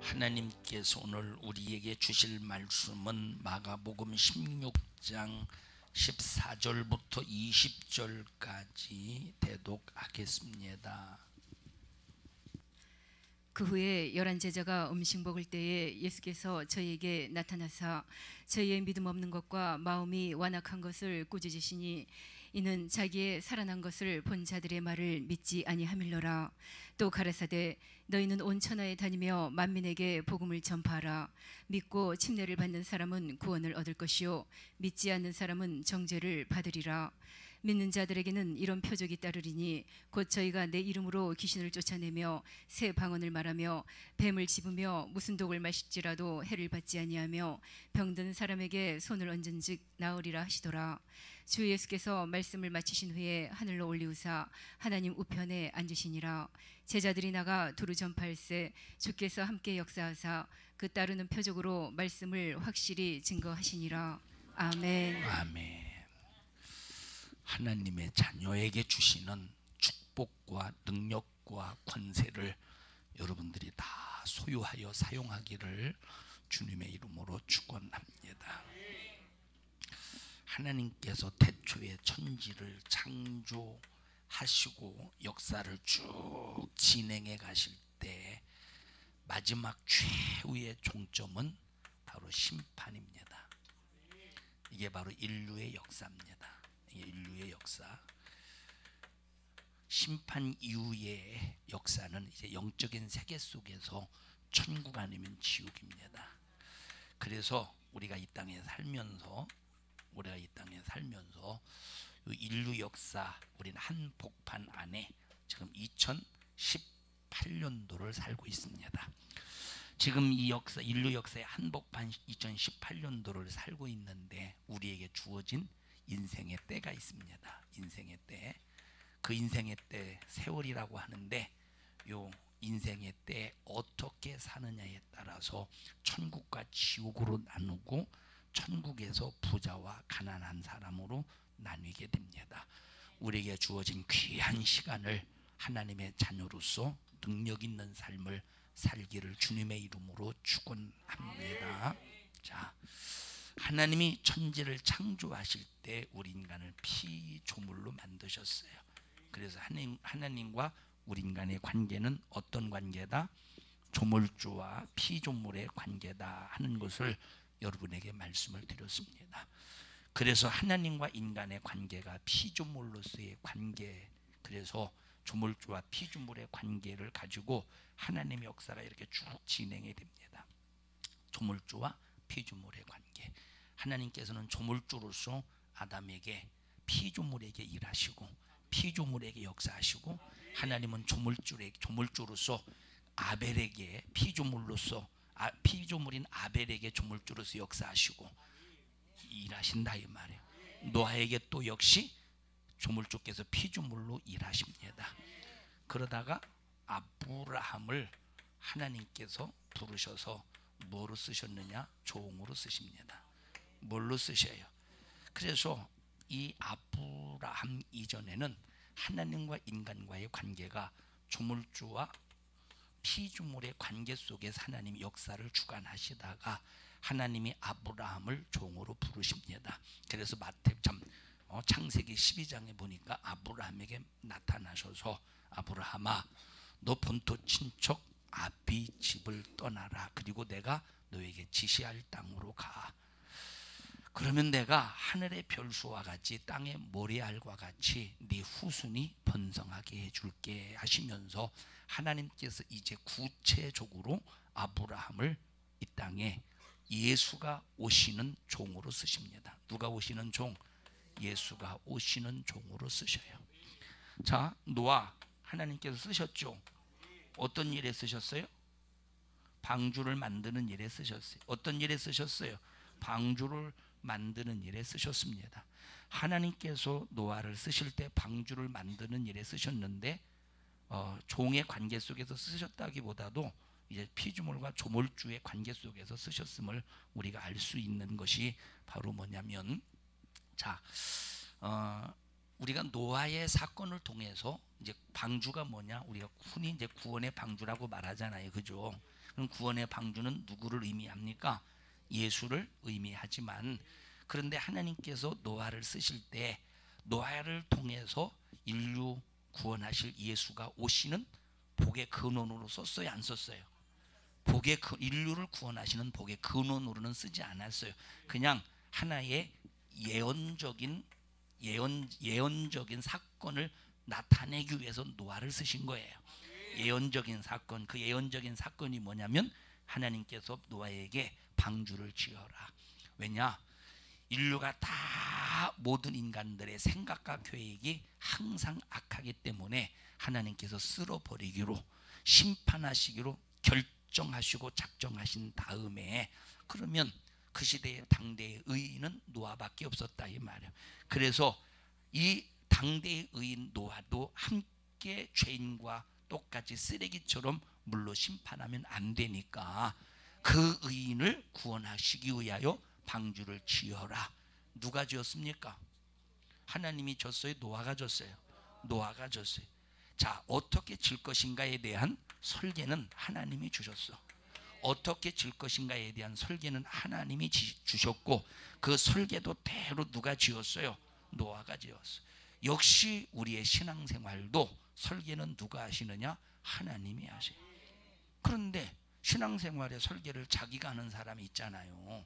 하나님께서 오늘 우리에게 주실 말씀은 마가복음 16장 14절부터 20절까지 대독하겠습니다. 그 후에 11 제자가 음식 먹을 때에 예수께서 저희에게 나타나사 저희의 믿음 없는 것과 마음이 완악한 것을 꾸짖으시니 이는 자기의 살아난 것을 본 자들의 말을 믿지 아니함일러라. 또 가라사대 너희는 온 천하에 다니며 만민에게 복음을 전파하라. 믿고 침례를 받는 사람은 구원을 얻을 것이요 믿지 않는 사람은 정죄를 받으리라. 믿는 자들에게는 이런 표적이 따르리니 곧 저희가 내 이름으로 귀신을 쫓아내며 새 방언을 말하며 뱀을 집으며 무슨 독을 마실지라도 해를 받지 아니하며 병든 사람에게 손을 얹은즉 나으리라 하시더라. 주 예수께서 말씀을 마치신 후에 하늘로 올리우사 하나님 우편에 앉으시니라. 제자들이 나가 두루 전파할세 주께서 함께 역사하사 그 따르는 표적으로 말씀을 확실히 증거하시니라. 아멘. 아멘. 하나님의 자녀에게 주시는 축복과 능력과 권세를 여러분들이 다 소유하여 사용하기를 주님의 이름으로 축원합니다. 하나님께서 태초에 천지를 창조하시고 역사를 쭉 진행해 가실 때 마지막 최후의 종점은 바로 심판입니다. 이게 바로 인류의 역사입니다. 이게 인류의 역사. 심판 이후의 역사는 이제 영적인 세계 속에서 천국 아니면 지옥입니다. 그래서 우리가 이 땅에 살면서 인류 역사, 우리는 한복판 안에 지금 2018년도를 살고 있습니다. 지금 이 역사, 인류 역사의 한복판 2018년도를 살고 있는데 우리에게 주어진 인생의 때가 있습니다. 인생의 때. 그 인생의 때 세월이라고 하는데 요 인생의 때 어떻게 사느냐에 따라서 천국과 지옥으로 나누고 천국에서 부자와 가난한 사람으로 나뉘게 됩니다. 우리에게 주어진 귀한 시간을 하나님의 자녀로서 능력 있는 삶을 살기를 주님의 이름으로 축원합니다. 자, 하나님이 천지를 창조하실 때 우리 인간을 피조물로 만드셨어요. 그래서 하나님과 우리 인간의 관계는 어떤 관계다? 조물주와 피조물의 관계다 하는 것을 여러분에게 말씀을 드렸습니다. 그래서 하나님과 인간의 관계가 피조물로서의 관계, 그래서 조물주와 피조물의 관계를 가지고 하나님의 역사가 이렇게 쭉 진행이 됩니다. 조물주와 피조물의 관계. 하나님께서는 조물주로서 아담에게 피조물에게 일하시고 피조물에게 역사하시고, 하나님은 조물주로서 아벨에게 피조물인 아벨에게 조물주로서 역사하시고 일하신다 이 말이에요. 노아에게 또 역시 조물주께서 피조물로 일하십니다. 그러다가 아브라함을 하나님께서 부르셔서 뭐로 쓰셨느냐? 종으로 쓰십니다. 뭘로 쓰셔요? 그래서 이 아브라함 이전에는 하나님과 인간과의 관계가 조물주와 피조물의 관계 속에서 하나님이 역사를 주관하시다가 하나님이 아브라함을 종으로 부르십니다. 그래서 창세기 12장에 보니까 아브라함에게 나타나셔서 아브라함아, 너 본토 친척 아비 집을 떠나라. 그리고 내가 너에게 지시할 땅으로 가. 그러면 내가 하늘의 별수와 같이 땅의 모래알과 같이 네 후손이 번성하게 해줄게 하시면서 하나님께서 이제 구체적으로 아브라함을 이 땅에 예수가 오시는 종으로 쓰십니다. 누가 오시는 종? 예수가 오시는 종으로 쓰셔요. 자, 노아 하나님께서 쓰셨죠. 어떤 일에 쓰셨어요? 방주를 만드는 일에 쓰셨어요. 어떤 일에 쓰셨어요? 방주를 만드는 일에 쓰셨습니다. 하나님께서 노아를 쓰실 때 방주를 만드는 일에 쓰셨는데 종의 관계 속에서 쓰셨다기보다도 이제 피조물과 조물주의 관계 속에서 쓰셨음을 우리가 알 수 있는 것이 바로 뭐냐면, 자, 우리가 노아의 사건을 통해서 이제 방주가 뭐냐? 우리가 흔히 이제 구원의 방주라고 말하잖아요, 그죠? 그럼 구원의 방주는 누구를 의미합니까? 예수를 의미하지만, 그런데 하나님께서 노아를 쓰실 때 노아를 통해서 인류 구원하실 예수가 오시는 복의 근원으로 썼어요, 안 썼어요? 인류를 구원하시는 복의 근원으로는 쓰지 않았어요. 그냥 하나의 예언적인 사건을 나타내기 위해서 노아를 쓰신 거예요. 예언적인 사건, 그 예언적인 사건이 뭐냐면 하나님께서 노아에게 방주를 지어라. 왜냐? 인류가 다 모든 인간들의 생각과 계획이 항상 악하기 때문에 하나님께서 쓸어버리기로, 심판하시기로 결정하시고 작정하신 다음에, 그러면 그 시대의 당대의 의인은 노아밖에 없었다 이 말이에요. 그래서 이 당대의 의인 노아도 함께 죄인과 똑같이 쓰레기처럼 물로 심판하면 안 되니까 그 의인을 구원하시기 위하여 방주를 지어라. 누가 지었습니까? 하나님이 졌어요? 노아가 졌어요? 노아가 졌어요. 자, 어떻게 질 것인가에 대한 설계는 하나님이 주셨어. 어떻게 질 것인가에 대한 설계는 하나님이 주셨고, 그 설계도 대로 누가 지었어요? 노아가 지었어. 역시 우리의 신앙생활도 설계는 누가 하시느냐? 하나님이 하세요. 그런데 신앙생활의 설계를 자기가 하는 사람이 있잖아요.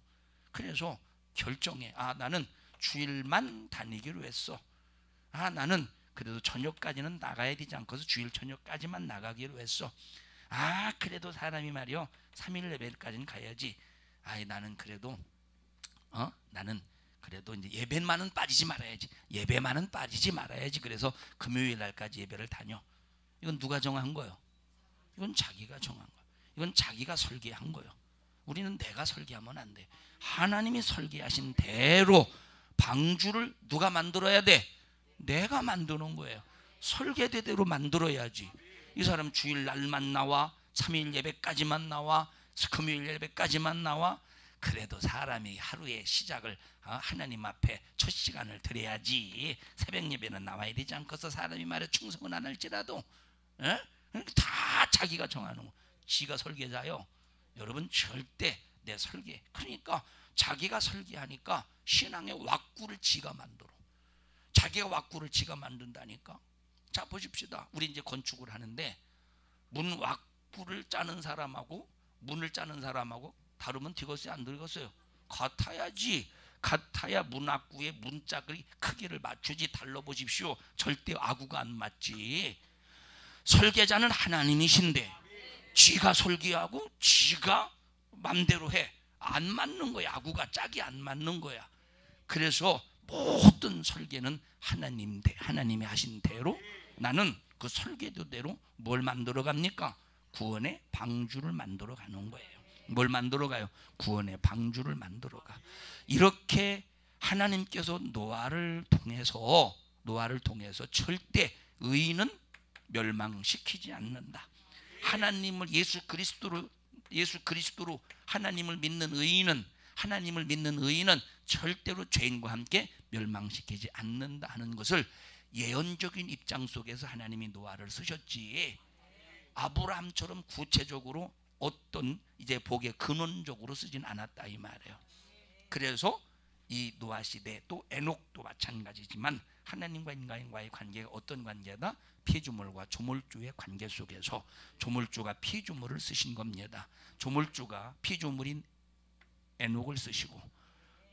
그래서 결정해. 나는 주일만 다니기로 했어. 나는 그래도 저녁까지는 나가야 되지 않고서 주일 저녁까지만 나가기로 했어. 그래도 사람이 말이요 3일 예배까지는 가야지. 나는 그래도 이제 예배만은 빠지지 말아야지. 예배만은 빠지지 말아야지. 그래서 금요일 날까지 예배를 다녀. 이건 누가 정한 거예요? 이건 자기가 정한 거예요. 이건 자기가 설계한 거예요. 우리는 내가 설계하면 안 돼. 하나님이 설계하신 대로 방주를 누가 만들어야 돼? 내가 만드는 거예요. 설계대로 만들어야지. 이 사람 주일 날만 나와, 3일 예배까지만 나와, 금요일 예배까지만 나와. 그래도 사람이 하루의 시작을 하나님 앞에 첫 시간을 드려야지. 새벽 예배는 나와야 되지 않고서 사람이 말에 충성은 안 할지라도 다 자기가 정하는 거. 지가 설계자요. 여러분 절대 내 설계. 그러니까 자기가 설계하니까 신앙의 왁구를 지가 만들어. 자기가 왁구를 지가 만든다니까. 자 보십시다. 우리 이제 건축을 하는데 문 왁구를 짜는 사람하고 문을 짜는 사람하고 다르면 되겠어요? 안 되겠어요? 같아야지. 같아야 문 왁구의 문짝의 크기를 맞추지. 달러 보십시오. 절대 아구가 안 맞지. 설계자는 하나님이신데 지가 설계하고 지가 맘대로 해. 안 맞는 거야. 아구가 짝이 안 맞는 거야. 그래서 모든 설계는 하나님이 하신 대로 나는 그 설계도대로 뭘 만들어 갑니까? 구원의 방주를 만들어 가는 거예요. 뭘 만들어 가요? 구원의 방주를 만들어 가. 이렇게 하나님께서 노아를 통해서 절대 의인은 멸망시키지 않는다. 하나님을 예수 그리스도로 하나님을 믿는 의인은 절대로 죄인과 함께 멸망시키지 않는다 하는 것을 예언적인 입장 속에서 하나님이 노아를 쓰셨지. 아브라함처럼 구체적으로 어떤 이제 복의 근원적으로 쓰진 않았다 이 말이에요. 그래서 이 노아 시대 또 에녹도 마찬가지지만 하나님과 인간과의 관계가 어떤 관계다? 피조물과 조물주의 관계 속에서 조물주가 피조물을 쓰신 겁니다. 조물주가 피조물인 에녹을 쓰시고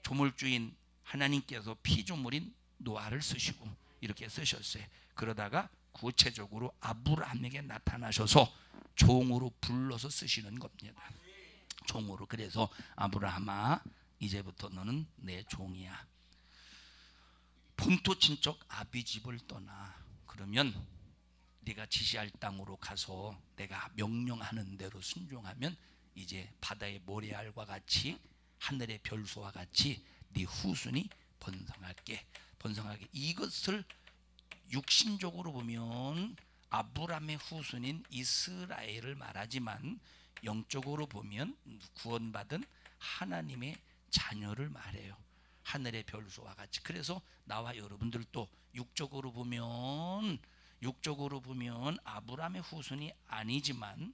조물주인 하나님께서 피조물인 노아를 쓰시고 이렇게 쓰셨어요. 그러다가 구체적으로 아브라함에게 나타나셔서 종으로 불러서 쓰시는 겁니다. 종으로. 그래서 아브라함아 이제부터 너는 내 종이야. 본토 친척 아비집을 떠나. 그러면 네가 지시할 땅으로 가서 내가 명령하는 대로 순종하면 이제 바다의 모래알과 같이 하늘의 별수와 같이 네 후손이 번성하게. 이것을 육신적으로 보면 아브라함의 후손인 이스라엘을 말하지만 영적으로 보면 구원받은 하나님의 자녀를 말해요. 하늘의 별수와 같이. 그래서 나와 여러분들도 육적으로 보면 아브라함의 후손이 아니지만,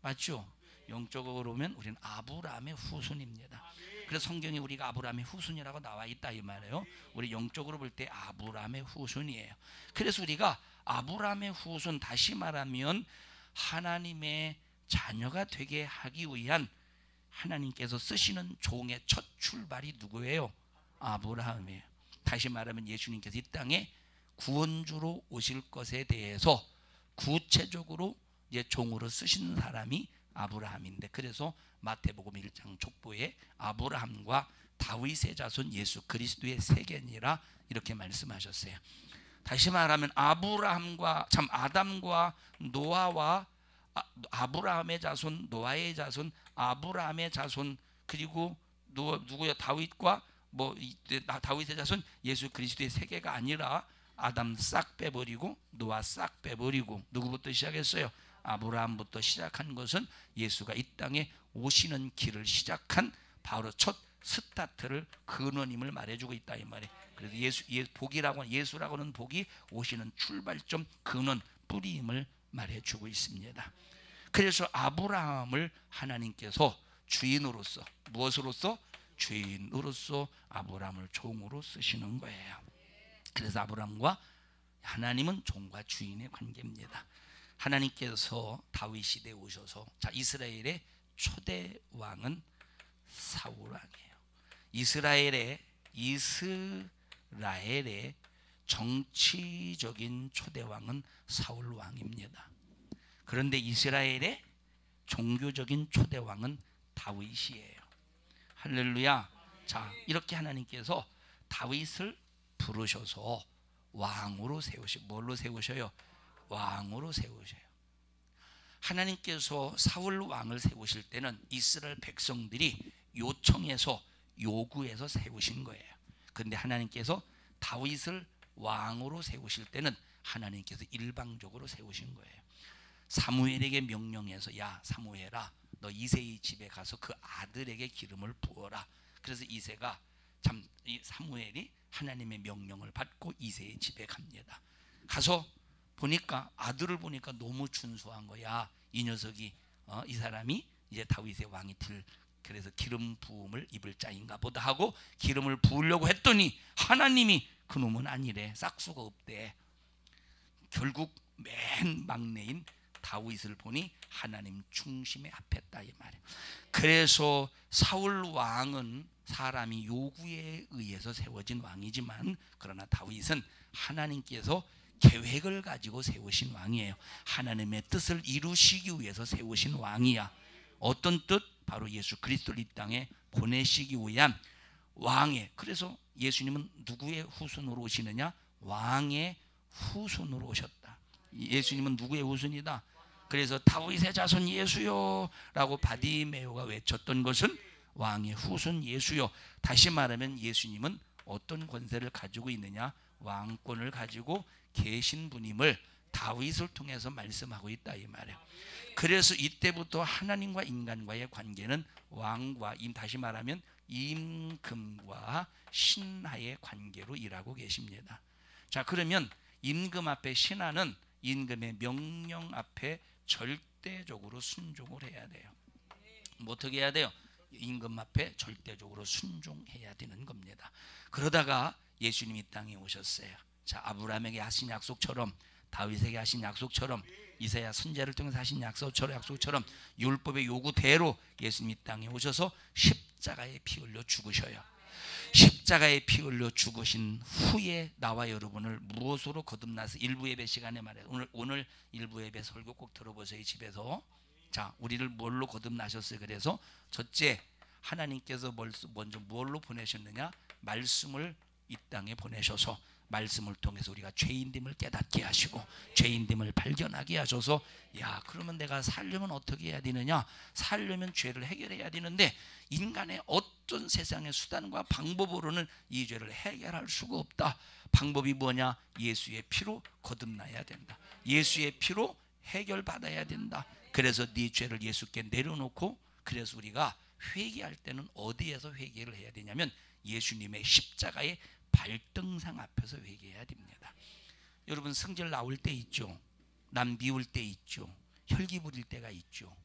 맞죠? 영적으로 보면 우리는 아브라함의 후손입니다. 그래서 성경에 우리가 아브라함의 후손이라고 나와 있다 이 말이에요. 우리 영적으로 볼 때 아브라함의 후손이에요. 그래서 우리가 아브라함의 후손, 다시 말하면 하나님의 자녀가 되게 하기 위한 하나님께서 쓰시는 종의 첫 출발이 누구예요? 아브라함이에요. 다시 말하면 예수님께서 이 땅에 구원주로 오실 것에 대해서 구체적으로 이제 종으로 쓰시는 사람이 아브라함인데, 그래서 마태복음 1장 족보에 아브라함과 다윗의 자손 예수 그리스도의 세계니라 이렇게 말씀하셨어요. 다시 말하면 아담과 노아와 아브라함의 자손, 노아의 자손, 아브라함의 자손, 그리고 누구야? 다윗과 다윗의 자손 예수 그리스도의 세계가 아니라 아담 싹 빼버리고 노아 싹 빼버리고 누구부터 시작했어요? 아브라함부터 시작한 것은 예수가 이 땅에 오시는 길을 시작한 바로 첫 스타트를, 근원임을 말해주고 있다 이 말이에요. 그래서 예수라고 하는 복이 오시는 출발점, 근원, 뿌리임을 말해주고 있습니다. 그래서 아브라함을 하나님께서 주인으로서, 무엇으로서? 주인으로서 아브라함을 종으로 쓰시는 거예요. 그래서 아브라함과 하나님은 종과 주인의 관계입니다. 하나님께서 다윗 시대에 오셔서, 자, 이스라엘의 초대 왕은 사울 왕이에요. 이스라엘의 정치적인 초대 왕은 사울 왕입니다. 그런데 이스라엘의 종교적인 초대 왕은 다윗이에요. 할렐루야. 자, 이렇게 하나님께서 다윗을 부르셔서 왕으로 뭘로 세우셔요? 왕으로 세우셔요. 하나님께서 사울 왕을 세우실 때는 이스라엘 백성들이 요청해서, 요구해서 세우신 거예요. 그런데 하나님께서 다윗을 왕으로 세우실 때는 하나님께서 일방적으로 세우신 거예요. 사무엘에게 명령해서, 야 사무엘아, 너 이새의 집에 가서 그 아들에게 기름을 부어라. 그래서 이새가 이 사무엘이 하나님의 명령을 받고 이새의 집에 갑니다. 가서 보니까, 아들을 보니까 너무 준수한 거야. 이 녀석이 이 사람이 이제 다윗의 왕이 그래서 기름 부음을 입을 자인가 보다 하고 기름을 부으려고 했더니 하나님이 그놈은 아니래, 싹수가 없대. 결국 맨 막내인 다윗을 보니 하나님 중심에 합했다 이 말이에요. 그래서 사울 왕은 사람이 요구에 의해서 세워진 왕이지만, 그러나 다윗은 하나님께서 계획을 가지고 세우신 왕이에요. 하나님의 뜻을 이루시기 위해서 세우신 왕이야. 어떤 뜻? 바로 예수 그리스도를 이 땅에 보내시기 위한 왕의. 그래서 예수님은 누구의 후손으로 오시느냐? 왕의 후손으로 오셨다. 예수님은 누구의 후손이다? 그래서 다윗의 자손 예수요 라고 바디메오가 외쳤던 것은 왕의 후손 예수요. 다시 말하면 예수님은 어떤 권세를 가지고 있느냐? 왕권을 가지고 계신 분임을 다윗을 통해서 말씀하고 있다 이 말이에요. 그래서 이때부터 하나님과 인간과의 관계는 왕과, 다시 말하면 임금과 신하의 관계로 일하고 계십니다. 자, 그러면 임금 앞에 신하는 임금의 명령 앞에 절대적으로 순종을 해야 돼요. 뭐 어떻게 해야 돼요? 임금 앞에 절대적으로 순종해야 되는 겁니다. 그러다가 예수님이 이 땅에 오셨어요. 자, 아브라함에게 하신 약속처럼, 다윗에게 하신 약속처럼, 이사야 선지자를 통해서 하신 약속처럼 율법의 요구대로 예수님이 이 땅에 오셔서 십자가에 피 흘려 죽으셔요. 십자가에 피 흘려 죽으신 후에 나와 여러분을 무엇으로 거듭나서, 일부 예배 시간에 말해요. 오늘 일부 예배 설교 꼭 들어보세요. 집에서. 자, 우리를 뭘로 거듭나셨어요? 그래서 첫째, 하나님께서 먼저 뭘로 보내셨느냐? 말씀을 이 땅에 보내셔서 말씀을 통해서 우리가 죄인됨을 깨닫게 하시고 죄인됨을 발견하게 하셔서, 야, 그러면 내가 살려면 어떻게 해야 되느냐? 살려면 죄를 해결해야 되는데 인간의 어떤 세상의 수단과 방법으로는 이 죄를 해결할 수가 없다. 방법이 뭐냐? 예수의 피로 거듭나야 된다. 예수의 피로 해결받아야 된다. 그래서 네 죄를 예수께 내려놓고, 그래서 우리가 회개할 때는 어디에서 회개를 해야 되냐면 예수님의 십자가의 발등상 앞에서 회개해야 됩니다. 여러분 성질 나올 때 있죠. 남 미울 때 있죠. 혈기 부릴 때가 있죠.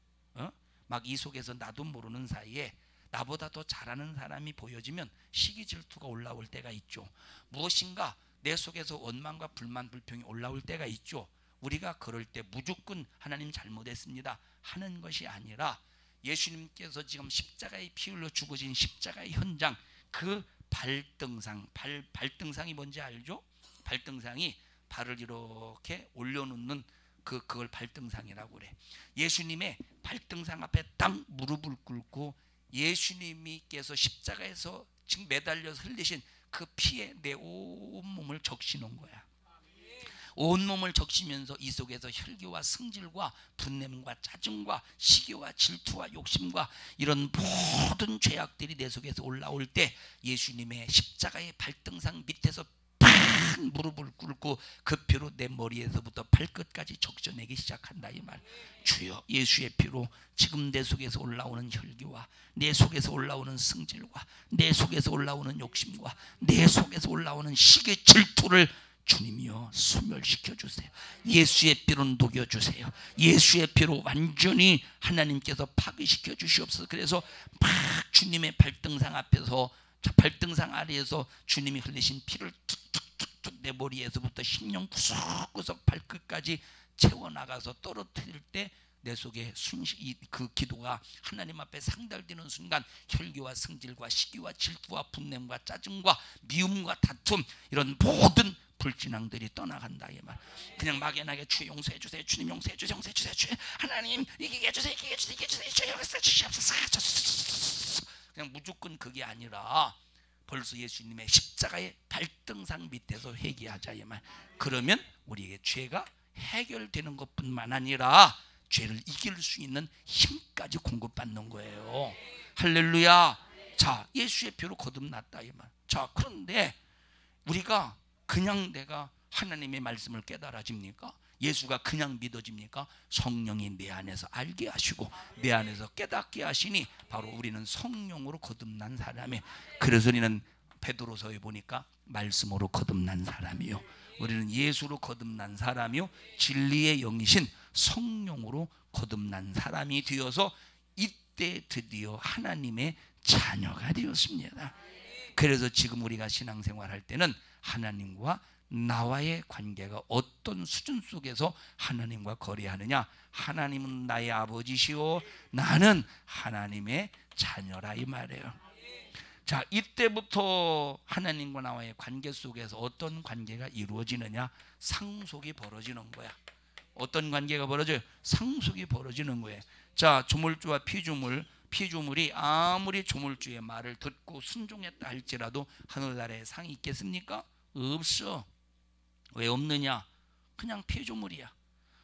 막 이 속에서 나도 모르는 사이에 나보다 더 잘하는 사람이 보여지면 시기 질투가 올라올 때가 있죠. 무엇인가 내 속에서 원망과 불만 불평이 올라올 때가 있죠. 우리가 그럴 때 무조건 하나님 잘못했습니다 하는 것이 아니라 예수님께서 지금 십자가에 피 흘려 죽어진 십자가의 현장, 그 발등상이 뭔지 알죠? 발등상이 발을 이렇게 올려놓는 그걸 발등상이라고 그래. 예수님의 발등상 앞에 딱 무릎을 꿇고 예수님께서 십자가에서 지금 매달려서 흘리신 그 피에 내 온몸을 적시는 거야. 온몸을 적시면서 이 속에서 혈기와 승질과 분냄과 짜증과 시기와 질투와 욕심과 이런 모든 죄악들이 내 속에서 올라올 때 예수님의 십자가의 발등상 밑에서 팍 무릎을 꿇고 그 피로 내 머리에서부터 발끝까지 적셔내기 시작한다 이 말. 주여 예수의 피로 지금 내 속에서 올라오는 혈기와 내 속에서 올라오는 승질과 내 속에서 올라오는 욕심과 내 속에서 올라오는 시기 질투를 주님이여 소멸시켜 주세요. 예수의 피로 녹여 주세요. 예수의 피로 완전히 하나님께서 파괴시켜 주시옵소서. 그래서 막 주님의 발등상 앞에서 발등상 아래에서 주님이 흘리신 피를 툭툭툭툭 내 머리에서부터 심령 구석구석 발끝까지 채워나가서 떨어뜨릴 때 내 속에 그 기도가 하나님 앞에 상달되는 순간 혈기와 승질과 시기와 질투와 분냄과 짜증과 미움과 다툼 이런 모든 불진앙들이 떠나간다 이 말. 그냥 막연하게 주 용서해 주세요. 주님 용서해 주세요. 용서해 주세요. 주 하나님 이기게 해 주세요. 이기게 해 주세요. 이기게 해 주세요. 주 용서해 주시옵소서. 그냥 무조건 그게 아니라 벌써 예수님의 십자가의 발등상 밑에서 회개하자 이 말. 그러면 우리에게 죄가 해결되는 것뿐만 아니라 죄를 이길 수 있는 힘까지 공급받는 거예요. 할렐루야. 자, 예수의 피로 거듭났다 이 말. 자, 그런데 우리가 그냥 내가 하나님의 말씀을 깨달아집니까? 예수가 그냥 믿어집니까? 성령이 내 안에서 알게 하시고 내 안에서 깨닫게 하시니 바로 우리는 성령으로 거듭난 사람이에요. 그래서 우리는 베드로서에 보니까 말씀으로 거듭난 사람이요, 우리는 예수로 거듭난 사람이요, 진리의 영이신 성령으로 거듭난 사람이 되어서 이때 드디어 하나님의 자녀가 되었습니다. 그래서 지금 우리가 신앙생활할 때는 하나님과 나와의 관계가 어떤 수준 속에서 하나님과 거래하느냐. 하나님은 나의 아버지시오 나는 하나님의 자녀라 이 말이에요. 자, 이때부터 하나님과 나와의 관계 속에서 어떤 관계가 이루어지느냐. 상속이 벌어지는 거야. 어떤 관계가 벌어져요? 상속이 벌어지는 거예요. 자, 조물주와 피조물이 아무리 조물주의 말을 듣고 순종했다 할지라도 하늘나라에 상이 있겠습니까? 없어. 왜 없느냐? 그냥 피조물이야.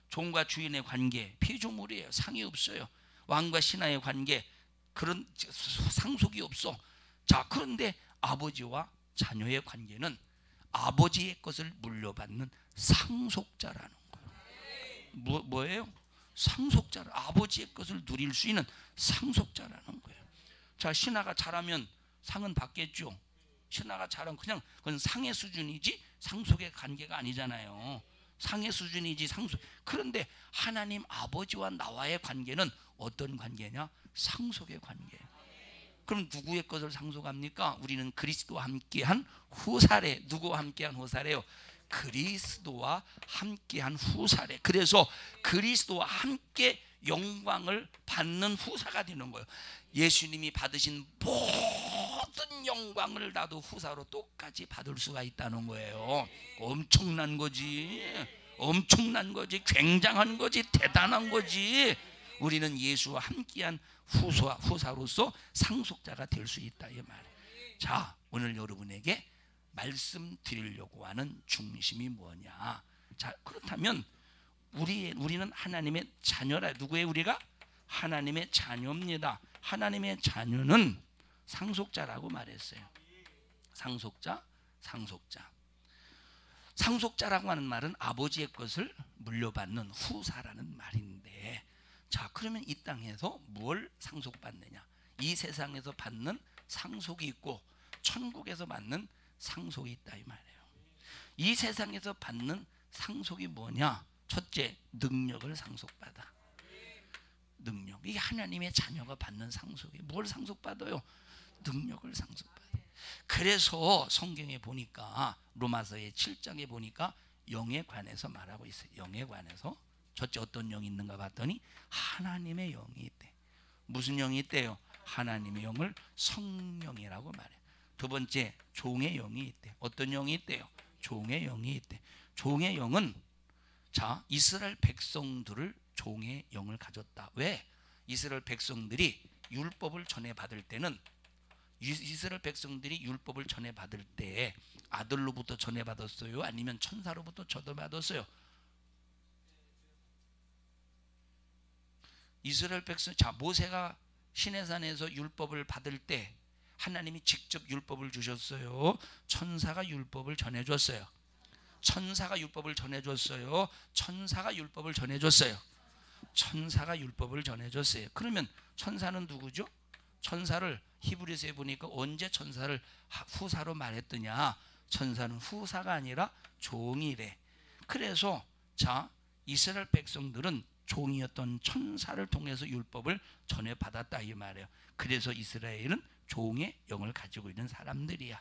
종과 주인의 관계 피조물이에요. 상이 없어요. 왕과 신하의 관계 그런 상속이 없어. 자, 그런데 아버지와 자녀의 관계는 아버지의 것을 물려받는 상속자라는 거예요. 뭐예요? 상속자라. 아버지의 것을 누릴 수 있는 상속자라는 거예요. 자, 신하가 잘하면 상은 받겠죠. 신하가 잘하면 그냥 그건 상의 수준이지 상속의 관계가 아니잖아요. 상의 수준이지 상속. 그런데 하나님 아버지와 나와의 관계는 어떤 관계냐? 상속의 관계예요. 그럼 누구의 것을 상속합니까? 우리는 그리스도와 함께한 후사례. 누구와 함께한 후사례요? 그리스도와 함께한 후사례. 그래서 그리스도와 함께 영광을 받는 후사가 되는 거예요. 예수님이 받으신 모든 영광을 나도 후사로 똑같이 받을 수가 있다는 거예요. 엄청난 거지. 엄청난 거지. 굉장한 거지. 대단한 거지. 우리는 예수와 함께한 후사로서 상속자가 될 수 있다 이 말이에요. 자, 오늘 여러분에게 말씀드리려고 하는 중심이 뭐냐. 자, 그렇다면 우리는 하나님의 자녀라. 누구의 우리가? 하나님의 자녀입니다. 하나님의 자녀는 상속자라고 말했어요. 상속자라고 하는 말은 아버지의 것을 물려받는 후사라는 말인데, 자, 그러면 이 땅에서 뭘 상속받느냐? 이 세상에서 받는 상속이 있고 천국에서 받는 상속이 있다 이 말이에요. 이 세상에서 받는 상속이 뭐냐? 첫째, 능력을 상속받아. 능력. 이게 하나님의 자녀가 받는 상속이에요. 뭘 상속받아요? 능력을 상속받아. 그래서 성경에 보니까 로마서의 7장에 보니까 영에 관해서 말하고 있어요. 영에 관해서 첫째 어떤 영이 있는가 봤더니 하나님의 영이 있대. 무슨 영이 있대요? 하나님의 영을 성령이라고 말해요. 두 번째, 종의 영이 있대. 어떤 영이 있대요? 종의 영이 있대. 종의 영은 자, 이스라엘 백성들을 종의 영을 가졌다. 왜? 이스라엘 백성들이 율법을 전해받을 때는 이스라엘 백성들이 율법을 전해받을 때 아들로부터 전해받았어요? 아니면 천사로부터 전해받았어요? 이스라엘 백성, 자, 모세가 시내산에서 율법을 받을 때 하나님이 직접 율법을 주셨어요? 천사가 율법을 전해줬어요? 천사가 율법을 전해줬어요? 천사가 율법을 전해줬어요? 천사가 율법을 전해줬어요. 그러면 천사는 누구죠? 천사를 히브리서에 보니까 언제 천사를 후사로 말했더냐? 천사는 후사가 아니라 종이래. 그래서 자, 이스라엘 백성들은 종이었던 천사를 통해서 율법을 전해받았다 이 말이에요. 그래서 이스라엘은 종의 영을 가지고 있는 사람들이야.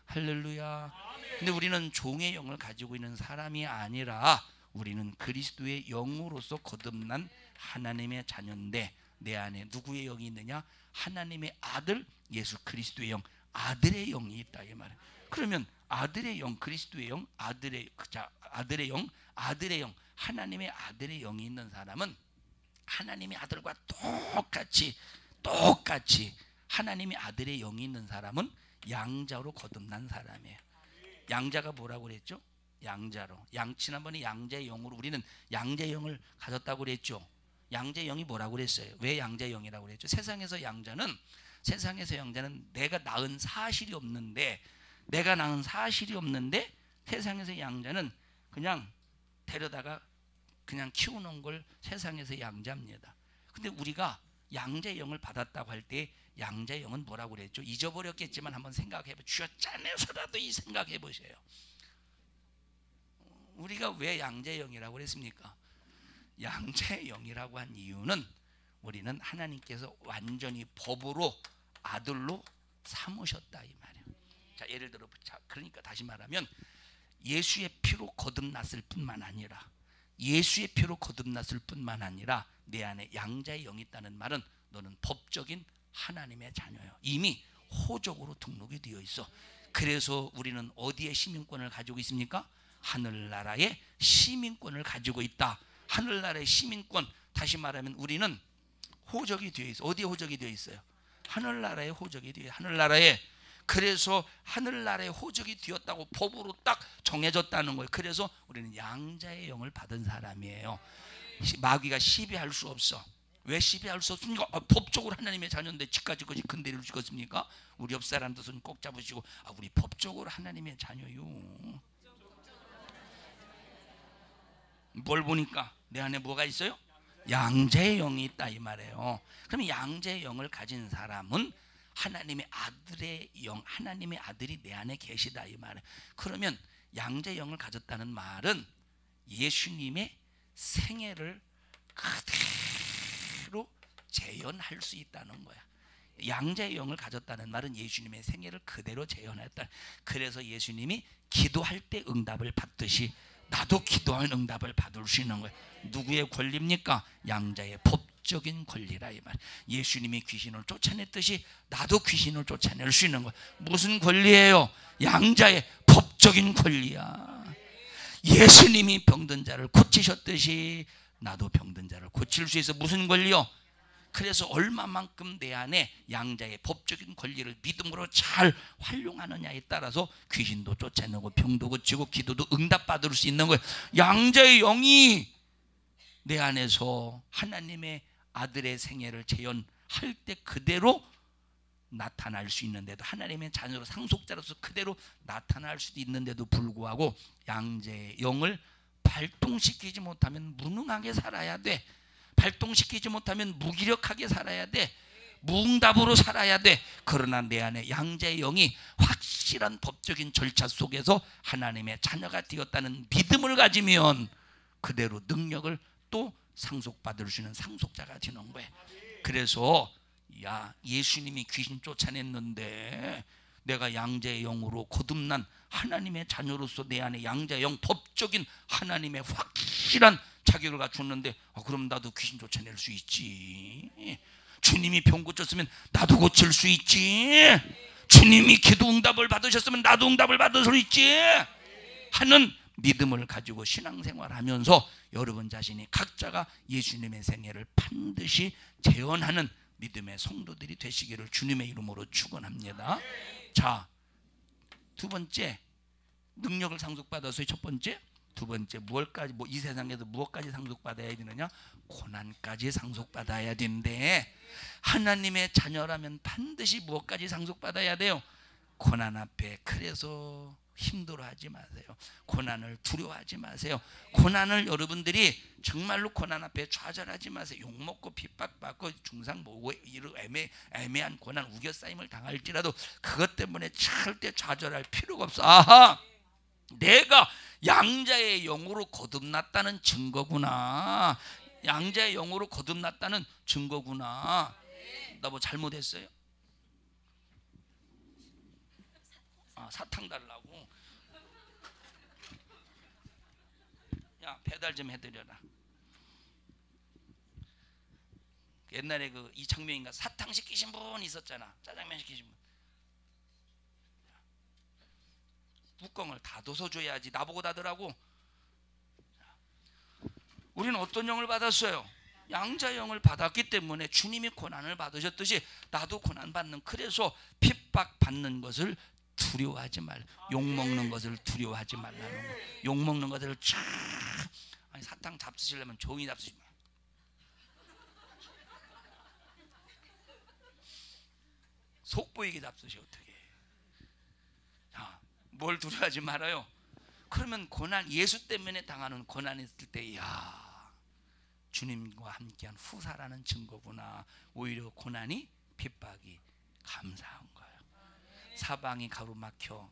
할렐루야. 근데 우리는 종의 영을 가지고 있는 사람이 아니라 우리는 그리스도의 영으로서 거듭난 하나님의 자녀인데 내 안에 누구의 영이 있느냐? 하나님의 아들 예수 그리스도의 영, 아들의 영이 있다 이 말이에요. 그러면 아들의 영, 그리스도의 영, 아들의 영, 아들의 영, 하나님의 아들의 영이 있는 사람은 하나님의 아들과 똑같이 하나님의 아들의 영이 있는 사람은 양자로 거듭난 사람이에요. 양자가 뭐라고 그랬죠? 양자로. 지난번에 양자의 영으로 우리는 양자의 영을 가졌다고 그랬죠. 양자의 영이 뭐라고 그랬어요? 왜 양자의 영이라고 그랬죠? 세상에서 양자는 내가 낳은 사실이 없는데 세상에서 양자는 그냥 데려다가 그냥 키우는 걸 세상에서 양자입니다. 근데 우리가 양자의 영을 받았다고 할 때 양자의 영은 뭐라고 그랬죠? 잊어버렸겠지만 한번 생각해 보세요. 쥐어짜내서라도 이 생각해 보세요. 우리가 왜 양자의 영이라고 그랬습니까? 양자의 영이라고 한 이유는 우리는 하나님께서 완전히 법으로 아들로 삼으셨다 이 말이에요. 자, 예를 들어 그러니까 다시 말하면 예수의 피로 거듭났을 뿐만 아니라 내 안에 양자의 영이 있다는 말은 너는 법적인 하나님의 자녀예요. 이미 호적으로 등록이 되어 있어. 그래서 우리는 어디에 시민권을 가지고 있습니까? 하늘나라의 시민권을 가지고 있다. 하늘나라의 시민권, 다시 말하면 우리는 호적이 되어 있어. 어디에 호적이 되어 있어요? 하늘나라에 호적이 되어 있어요. 하늘나라에. 그래서 하늘나라에 호적이 되었다고 법으로 딱 정해졌다는 거예요. 그래서 우리는 양자의 영을 받은 사람이에요. 마귀가 시비할 수 없어. 왜 시비할 수 없습니까? 법적으로 하나님의 자녀인데 집까지 근대를 주겠습니까? 우리 옆 사람도 손 꼭 잡으시고 우리 법적으로 하나님의 자녀요. 뭘 보니까 내 안에 뭐가 있어요? 양자의 영이 있다 이 말이에요. 그러면 양자의 영을 가진 사람은 하나님의 아들의 영, 하나님의 아들이 내 안에 계시다 이 말이에요. 그러면 양자의 영을 가졌다는 말은 예수님의 생애를 그대로 재현할 수 있다는 거야. 양자의 영을 가졌다는 말은 예수님의 생애를 그대로 재현했다. 그래서 예수님이 기도할 때 응답을 받듯이 나도 기도하는 응답을 받을 수 있는 거예요. 누구의 권리입니까? 양자의 법적인 권리라 이 말. 예수님이 귀신을 쫓아냈듯이 나도 귀신을 쫓아낼 수 있는 거예요. 무슨 권리예요? 양자의 법적인 권리야. 예수님이 병든 자를 고치셨듯이 나도 병든 자를 고칠 수 있어. 무슨 권리요? 그래서 얼마만큼 내 안에 양자의 법적인 권리를 믿음으로 잘 활용하느냐에 따라서 귀신도 쫓아내고 병도 고치고 기도도 응답받을 수 있는 거예요. 양자의 영이 내 안에서 하나님의 아들의 생애를 재현할 때 그대로 나타날 수 있는데도, 하나님의 자녀로 상속자로서 그대로 나타날 수도 있는데도 불구하고 양자의 영을 발동시키지 못하면 무능하게 살아야 돼. 발동시키지 못하면 무기력하게 살아야 돼. 무응답으로 살아야 돼. 그러나 내 안에 양자의 영이 확실한 법적인 절차 속에서 하나님의 자녀가 되었다는 믿음을 가지면 그대로 능력을 또 상속받을 수 있는 상속자가 되는 거예요. 그래서 야, 예수님이 귀신 쫓아냈는데 내가 양자의 영으로 거듭난 하나님의 자녀로서 내 안에 양자의 영, 법적인 하나님의 확실한 자격을 갖췄는데 그럼 나도 귀신 쫓아낼 수 있지. 주님이 병 고쳤으면 나도 고칠 수 있지. 주님이 기도 응답을 받으셨으면 나도 응답을 받을 수 있지 하는 믿음을 가지고 신앙생활하면서 여러분 자신이 각자가 예수님의 생애를 반드시 재현하는 믿음의 성도들이 되시기를 주님의 이름으로 축원합니다. 자, 두 번째, 능력을 상속받아서의 첫 번째, 두 번째, 무엇까지, 이 세상에서 무엇까지 상속받아야 되느냐? 고난까지 상속받아야 된대. 하나님의 자녀라면 반드시 무엇까지 상속받아야 돼요? 고난 앞에. 그래서 힘들어하지 마세요. 고난을 두려워하지 마세요. 고난을 여러분들이 정말로 고난 앞에 좌절하지 마세요. 욕먹고 핍박받고 중상 모고 이런 애매한 고난 우겨싸임을 당할지라도 그것 때문에 절대 좌절할 필요가 없어. 아하, 내가 양자의 영으로 거듭났다는 증거구나. 양자의 영으로 거듭났다는 증거구나. 나 뭐 잘못했어요? 사탕 달라고. 야, 배달 좀 해드려라. 옛날에 그 이창명인가 사탕 시키신 분 있었잖아. 짜장면 시키신 분. 뚜껑을 닫아서 줘야지. 나보고 닫으라고. 우리는 어떤 영을 받았어요? 양자의 영을 받았기 때문에 주님이 고난을 받으셨듯이 나도 고난 받는. 그래서 핍박 받는 것을 두려워하지 말. 욕 먹는 것을 두려워하지 말라는 거. 욕 먹는 것을 참. 아니, 사탕 잡수시려면 종이 잡수지 마. 속 보이게 잡수시 어떻게? 자, 뭘 두려워하지 말아요. 그러면 고난, 예수 때문에 당하는 고난이 있을 때, 야, 주님과 함께한 후사라는 증거구나. 오히려 고난이 핍박이 감사한 거예요. 사방이 가로막혀